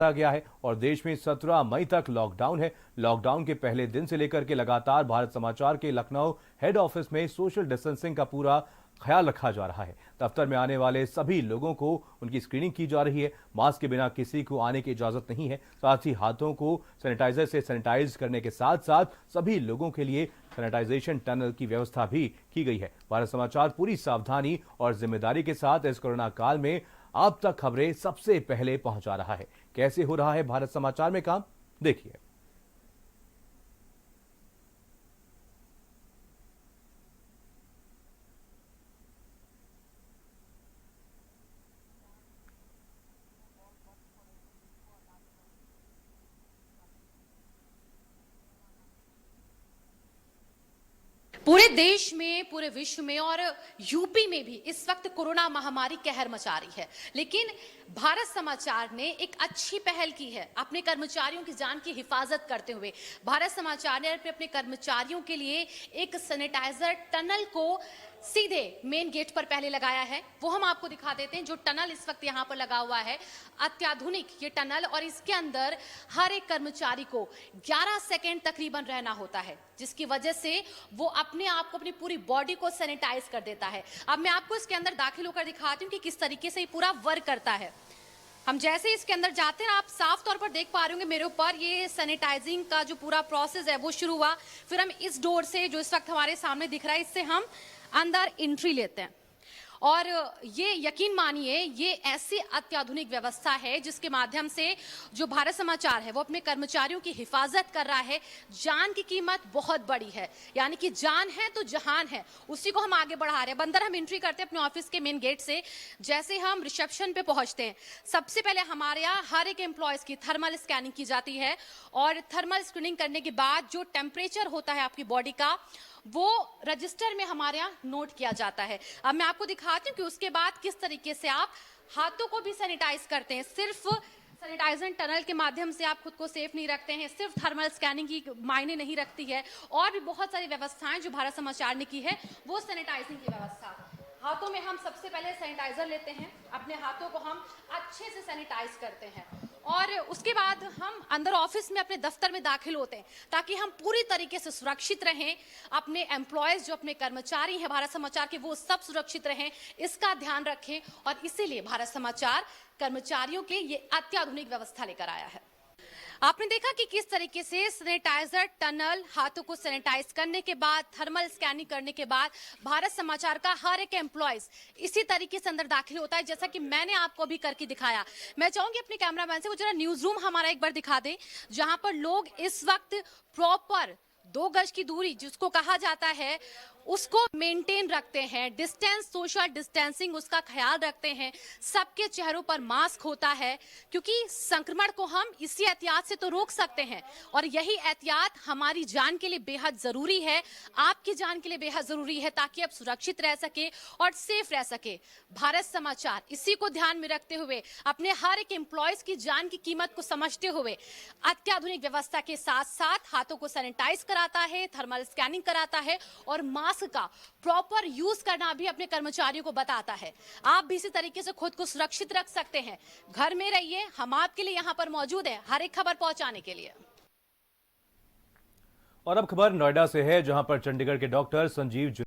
गया है और देश में 17 मई तक लॉकडाउन है। लॉकडाउन के पहले दिन से लेकर के लगातार भारत समाचार के लखनऊ हेड ऑफिस में सोशल डिस्टेंसिंग का पूरा ख्याल रखा जा रहा है। दफ्तर में आने वाले सभी लोगों को उनकी स्क्रीनिंग की जा रही है। मास्क के बिना किसी को आने की इजाजत नहीं है। साथ ही हाथों को सैनिटाइजर से सैनिटाइज करने के साथ साथ सभी लोगों के लिए सैनिटाइजेशन टनल की व्यवस्था भी की गई है। भारत समाचार पूरी सावधानी और जिम्मेदारी के साथ इस कोरोना काल में आप तक खबरें सबसे पहले पहुंचा रहा है। कैसे हो रहा है भारत समाचार में काम, देखिए। पूरे देश में, पूरे विश्व में और यूपी में भी इस वक्त कोरोना महामारी कहर मचा रही है, लेकिन भारत समाचार ने एक अच्छी पहल की है। अपने कर्मचारियों की जान की हिफाजत करते हुए भारत समाचार ने अपने कर्मचारियों के लिए एक सैनिटाइजर टनल को सीधे मेन गेट पर पहले लगाया है। वो हम आपको दिखा देते हैं। जो टनल इस वक्त यहाँ पर लगा हुआ है, अत्याधुनिक ये टनल, और इसके अंदर हर एक कर्मचारी को 11 सेकेंड तकरीबन रहना होता है, जिसकी वजह से वो अपने आप को, अपनी पूरी बॉडी को सैनिटाइज कर देता है। अब मैं आपको इसके अंदर दाखिल होकर दिखाती हूँ कि किस तरीके से ये पूरा वर्क करता है। हम जैसे ही इसके अंदर जाते हैं, आप साफ तौर पर देख पा रहे होंगे मेरे ऊपर ये सैनिटाइजिंग का जो पूरा प्रोसेस है वो शुरू हुआ। फिर हम इस डोर से, जो इस वक्त हमारे सामने दिख रहा है, इससे हम अंदर एंट्री लेते हैं। और ये यकीन मानिए, ये ऐसी अत्याधुनिक व्यवस्था है जिसके माध्यम से जो भारत समाचार है वो अपने कर्मचारियों की हिफाजत कर रहा है। जान की कीमत बहुत बड़ी है, यानी कि जान है तो जहान है, उसी को हम आगे बढ़ा रहे हैं। अंदर हम एंट्री करते हैं अपने ऑफिस के मेन गेट से। जैसे हम रिसेप्शन पे पहुंचते हैं, सबसे पहले हमारे यहाँ हर एक एम्प्लॉयज की थर्मल स्कैनिंग की जाती है, और थर्मल स्क्रीनिंग करने के बाद जो टेम्परेचर होता है आपकी बॉडी का, वो रजिस्टर में हमारे यहाँ नोट किया जाता है। अब मैं आपको दिखाती हूँ कि उसके बाद किस तरीके से आप हाथों को भी सैनिटाइज करते हैं। सिर्फ सैनिटाइजर टनल के माध्यम से आप खुद को सेफ नहीं रखते हैं, सिर्फ थर्मल स्कैनिंग की मायने नहीं रखती है, और भी बहुत सारी व्यवस्थाएं जो भारत समाचार ने की है। वो सैनिटाइजिंग की व्यवस्था, हाथों में हम सबसे पहले सैनिटाइजर लेते हैं, अपने हाथों को हम अच्छे से सैनिटाइज करते हैं, और उसके बाद हम अंदर ऑफिस में अपने दफ्तर में दाखिल होते हैं, ताकि हम पूरी तरीके से सुरक्षित रहें। अपने एम्प्लॉयज, जो अपने कर्मचारी हैं भारत समाचार के, वो सब सुरक्षित रहें, इसका ध्यान रखें। और इसीलिए भारत समाचार कर्मचारियों के ये अत्याधुनिक व्यवस्था लेकर आया है। आपने देखा कि किस तरीके से सैनिटाइजर टनल, हाथों को सैनिटाइज करने के बाद, थर्मल स्कैनिंग करने के बाद भारत समाचार का हर एक एम्प्लॉयज इसी तरीके से अंदर दाखिल होता है, जैसा कि मैंने आपको अभी करके दिखाया। मैं चाहूंगी अपने कैमरामैन से वो जरा न्यूज रूम हमारा एक बार दिखा दे, जहां पर लोग इस वक्त प्रॉपर 2 गज की दूरी जिसको कहा जाता है उसको मेंटेन रखते हैं। डिस्टेंस, सोशल डिस्टेंसिंग, उसका ख्याल रखते हैं। सबके चेहरों पर मास्क होता है, क्योंकि संक्रमण को हम इसी एहतियात से तो रोक सकते हैं, और यही एहतियात हमारी जान के लिए बेहद जरूरी है, आपकी जान के लिए बेहद जरूरी है, ताकि आप सुरक्षित रह सके और सेफ रह सके। भारत समाचार इसी को ध्यान में रखते हुए, अपने हर एक एम्प्लॉयज की जान की कीमत को समझते हुए, अत्याधुनिक व्यवस्था के साथ साथ हाथों को सैनिटाइज कराता है, थर्मल स्कैनिंग कराता है, और मास्क का प्रॉपर यूज करना भी अपने कर्मचारियों को बताता है। आप भी इसी तरीके से खुद को सुरक्षित रख सकते हैं। घर में रहिए, हम आपके लिए यहां पर मौजूद हैं हर एक खबर पहुंचाने के लिए। और अब खबर नोएडा से है, जहां पर चंडीगढ़ के डॉक्टर संजीव